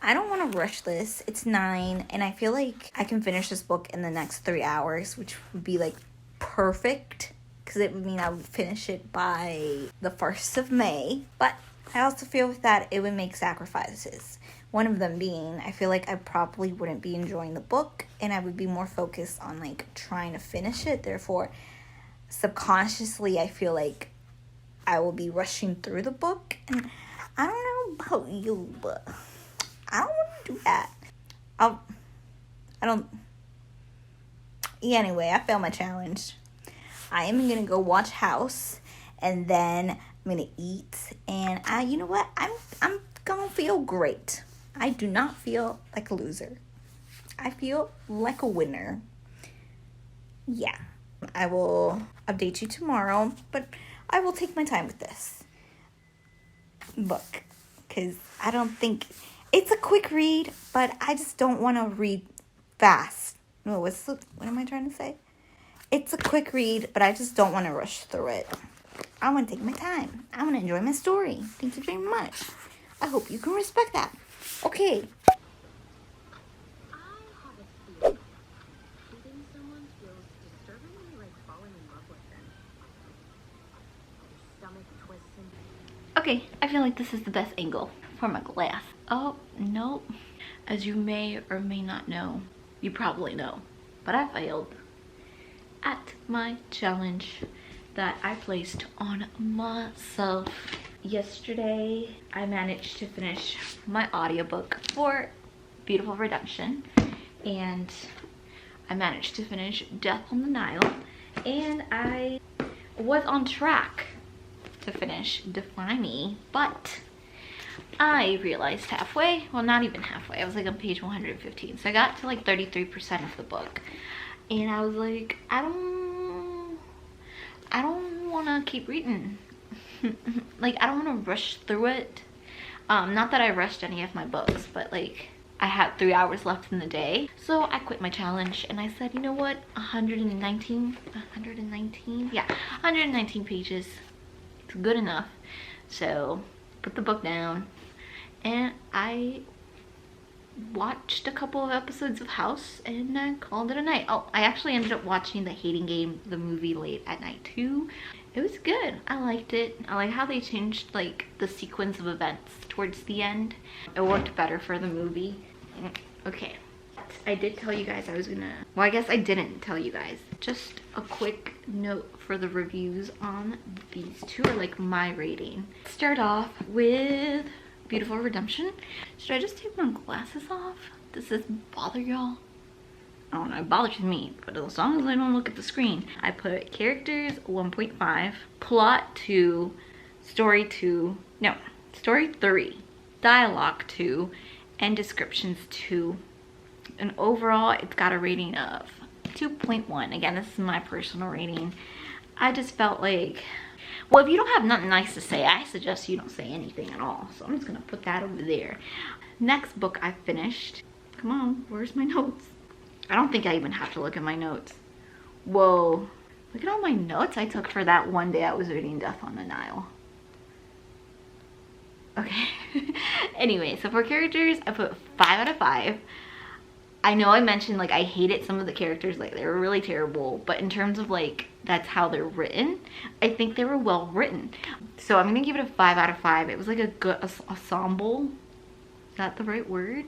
I don't want to rush this. It's 9 and I feel like I can finish this book in the next 3 hours, which would be like perfect because it would mean I would finish it by the 1st of May. But I also feel that it would make sacrifices. One of them being, I feel like I probably wouldn't be enjoying the book and I would be more focused on like trying to finish it. Therefore, subconsciously, I feel like I will be rushing through the book. And I don't know about you, but I don't want to do that. Anyway, I failed my challenge. I am going to go watch House and then I'm gonna eat, and you know what? I'm gonna feel great. I do not feel like a loser. I feel like a winner. Yeah, I will update you tomorrow, but I will take my time with this book because I don't think it's a quick read, but I just don't want to read fast. No, what am I trying to say? It's a quick read, but I just don't want to rush through it. I want to take my time. I want to enjoy my story. Thank you very much. I hope you can respect that. Okay. I have a theory. Shooting someone feels disturbingly like falling in love with them. Your stomach twisting. Okay, I feel like this is the best angle for my glass. Oh, no. As you may or may not know, you probably know, but I failed at my challenge that I placed on myself. Yesterday, I managed to finish my audiobook for Beautiful Redemption, and I managed to finish Death on the Nile, and I was on track to finish Defy Me, but I realized halfway, well, not even halfway, I was like on page 115, so I got to like 33% of the book, and I was like, I don't want to keep reading. Like, I don't want to rush through it. Not that I rushed any of my books, but like, I had 3 hours left in the day. So I quit my challenge and I said, you know what, 119, yeah, 119 pages, it's good enough. So put the book down and I watched a couple of episodes of House and called it a night. Oh, I actually ended up watching The Hating Game, the movie, late at night too. It was good. I liked it. I like how they changed like the sequence of events towards the end. It worked better for the movie. Okay, I did tell you guys I was gonna, well, I guess I didn't tell you guys. Just a quick note for the reviews on these two, or like my rating. Start off with Beautiful Redemption. Should I just take my glasses off? Does this bother y'all? I don't know, it bothers me, but as long as I don't look at the screen. I put characters 1.5, plot 2, story 2, no, story 3, dialogue 2, and descriptions 2. And overall, it's got a rating of 2.1. Again, this is my personal rating. I just felt like, well, if you don't have nothing nice to say, I suggest you don't say anything at all. So I'm just gonna put that over there. Next book I finished. Come on, where's my notes? I don't think I even have to look at my notes. Whoa, look at all my notes I took for that one day I was reading Death on the Nile. Okay. Anyway, so for characters, I put 5 out of 5. I know I mentioned like I hated some of the characters, like they were really terrible, but in terms of like that's how they're written, I think they were well written. So I'm gonna give it a 5 out of 5. It was like a good ensemble. Is that the right word?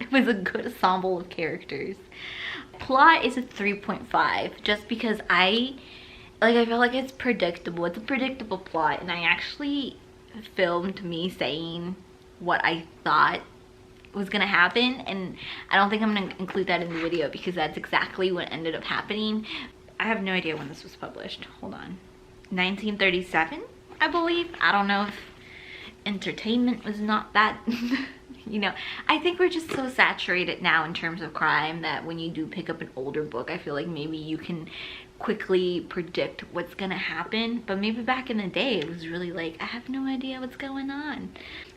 It was a good ensemble of characters. Plot is a 3.5 just because I feel like it's predictable. It's a predictable plot, and I actually filmed me saying what I thought was gonna happen, and I don't think I'm gonna include that in the video because that's exactly what ended up happening. I have no idea when this was published. Hold on. 1937, I believe. I don't know if entertainment was not that you know, I think we're just so saturated now in terms of crime that when you do pick up an older book, I feel like maybe you can quickly predict what's gonna happen. But maybe back in the day it was really like, I have no idea what's going on.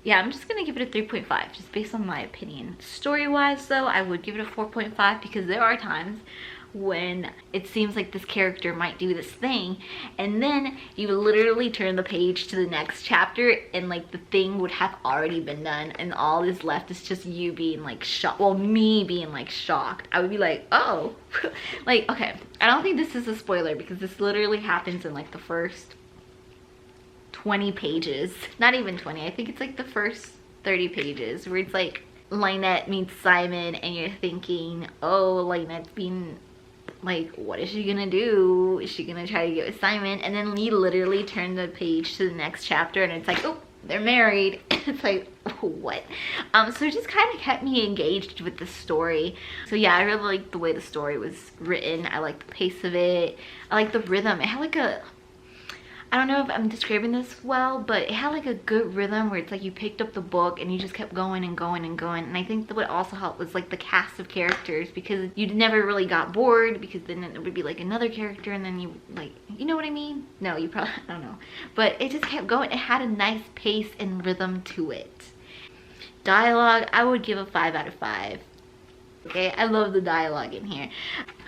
Yeah, I'm just gonna give it a 3.5 just based on my opinion. Story wise though, I would give it a 4.5 because there are times when it seems like this character might do this thing, and then you literally turn the page to the next chapter and like the thing would have already been done, and all that's left is just you being like shocked. Well, me being like shocked. I would be like, oh. Like, okay, I don't think this is a spoiler because this literally happens in like the first 20 pages. Not even 20, I think it's like the first 30 pages where it's like Lynette meets Simon and you're thinking, oh, Lynette's being like, what is she gonna do? Is she gonna try to get with Simon? And then you literally turn the page to the next chapter and it's like, oh, they're married. It's like, oh, what? So it just kind of kept me engaged with the story. So yeah, I really liked the way the story was written. I liked the pace of it. I liked the rhythm. It had like a, I don't know if I'm describing this well, but it had like a good rhythm where it's like you picked up the book and you just kept going and going and going. And I think that what also helped was like the cast of characters, because you never really got bored, because then it would be like another character and then you like, you know what I mean? No, you probably, I don't know. But it just kept going. It had a nice pace and rhythm to it. Dialogue, I would give a 5 out of 5. Okay, I love the dialogue in here.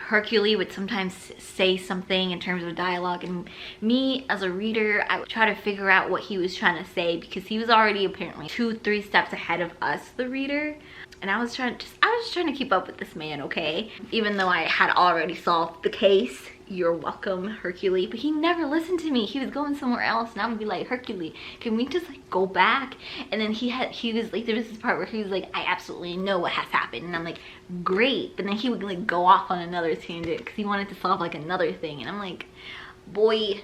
Hercule would sometimes say something in terms of dialogue, and me as a reader, I would try to figure out what he was trying to say because he was already apparently 2-3 steps ahead of us, the reader. And I was trying to keep up with this man, okay? Even though I had already solved the case. You're welcome, Hercule. But he never listened to me. He was going somewhere else, and I would be like, Hercule, can we just like go back? And then he was like, there was this part where he was like, I absolutely know what has happened. And I'm like, great. But then he would like go off on another tangent because he wanted to solve like another thing. And I'm like, boy.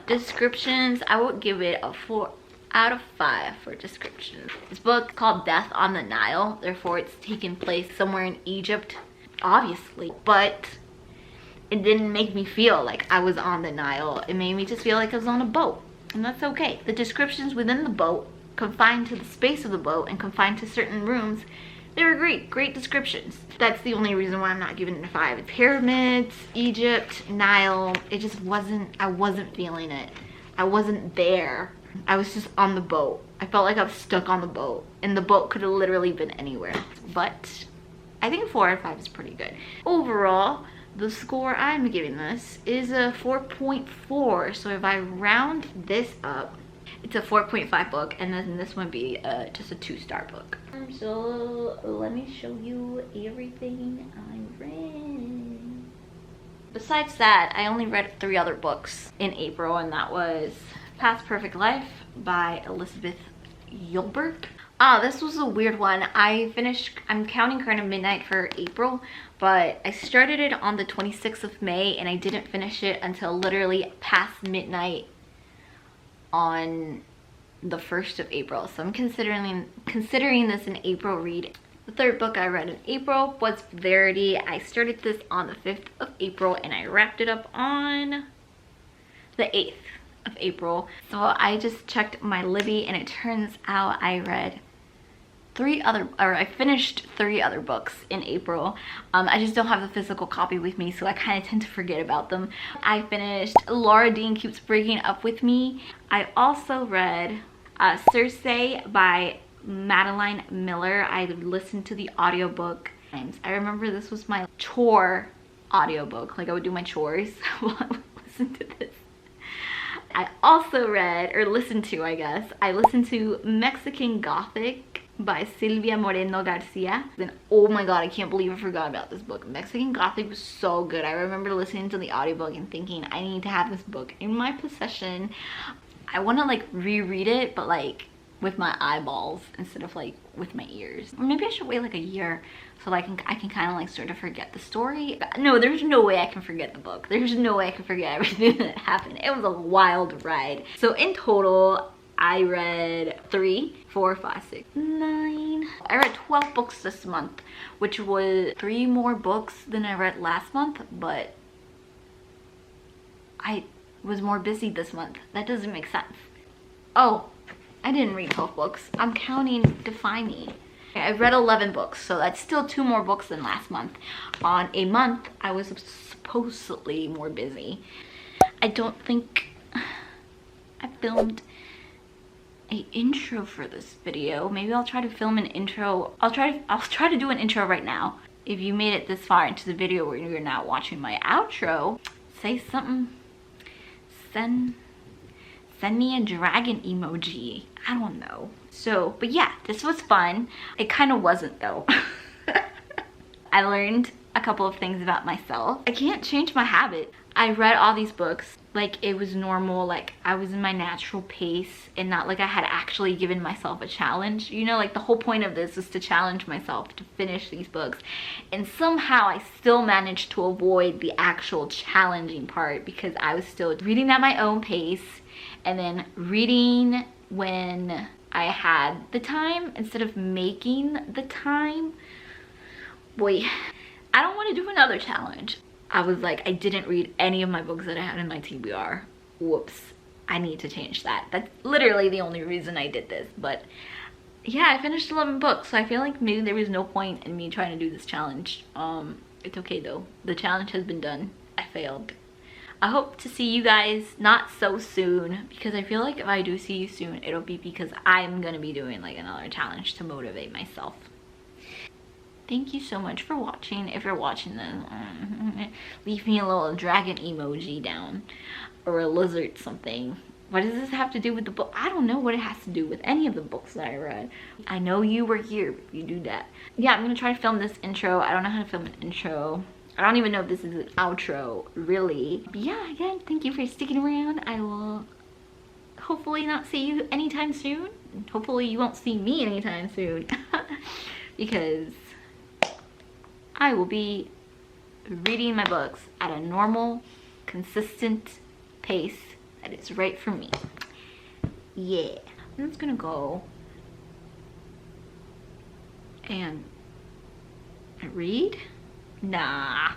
Descriptions, I would give it a 4 out of 5 for descriptions. This book is called Death on the Nile, therefore it's taking place somewhere in Egypt, obviously, but it didn't make me feel like I was on the Nile. It made me just feel like I was on a boat, and that's okay. The descriptions within the boat, confined to the space of the boat and confined to certain rooms, they were great descriptions. That's the only reason why I'm not giving it a 5. It's pyramids, Egypt, Nile, it just wasn't, I wasn't feeling it. I wasn't there. I was just on the boat. I felt like I was stuck on the boat, and the boat could have literally been anywhere. But I think 4 out of 5 is pretty good. Overall, the score I'm giving this is a 4.4. So if I round this up, it's a 4.5 book, and then this one be just a 2-star book. So let me show you everything I read. Besides that, I only read 3 other books in April, and that was Past Perfect Life by Elizabeth Eulberg. This was a weird one. I'm counting kind of midnight for April, but I started it on the 26th of May, and I didn't finish it until literally past midnight on the 1st of April. So I'm considering this an April read. The 3rd book I read in April was Verity. I started this on the 5th of April, and I wrapped it up on the 8th of April. So I just checked my Libby, and it turns out I read I finished 3 other books in April. I just don't have the physical copy with me, so I kind of tend to forget about them. I finished Laura Dean Keeps Breaking Up With Me. I also read Circe by Madeline Miller. I listened to the audiobook. I remember this was my chore audiobook. Like, I would do my chores while I would listen to this. I also read, or listened to, I guess, I listened to Mexican Gothic by Silvia Moreno Garcia. Then, oh my god, I can't believe I forgot about this book. Mexican Gothic was so good. I remember listening to the audiobook and thinking, I need to have this book in my possession. I want to like reread it, but like with my eyeballs instead of like with my ears. Or maybe I should wait like a year so I can kind of like sort of forget the story. No, there's no way I can forget the book. There's no way I can forget everything that happened. It was a wild ride. So in total, I read 3, 4, 5, 6, 9. I read 12 books this month, which was 3 more books than I read last month, but I was more busy this month. That doesn't make sense. Oh, I didn't read 12 books. I'm counting Defy Me. I read 11 books, so that's still 2 more books than last month. On a month, I was supposedly more busy. I don't think I filmed an intro for this video. Maybe I'll try to film an intro. I'll try to do an intro right now. If you made it this far into the video where you're not watching my outro, say something. Send me a dragon emoji. I don't know. So, but yeah, this was fun. It kind of wasn't though. I learned a couple of things about myself. I can't change my habit. I read all these books like it was normal, like I was in my natural pace and not like I had actually given myself a challenge. You know, like the whole point of this is to challenge myself to finish these books. And somehow I still managed to avoid the actual challenging part because I was still reading at my own pace and then reading when I had the time instead of making the time. Boy, I don't want to do another challenge. I was like, I didn't read any of my books that I had in my TBR. Whoops. I need to change that. That's literally the only reason I did this. But yeah, I finished 11 books. So I feel like maybe there was no point in me trying to do this challenge. It's okay though. The challenge has been done. I failed. I hope to see you guys not so soon, because I feel like if I do see you soon, it'll be because I'm gonna be doing like another challenge to motivate myself. Thank you so much for watching. If you're watching this, leave me a little dragon emoji down or a lizard something. What does this have to do with the book? I don't know what it has to do with any of the books that I read. I know you were here if you do that. Yeah, I'm gonna try to film this intro. I don't know how to film an intro. I don't even know if this is an outro, really. But yeah, again, thank you for sticking around. I will hopefully not see you anytime soon. Hopefully you won't see me anytime soon. Because I will be reading my books at a normal, consistent pace that is right for me. Yeah. I'm just gonna go and read. Nah.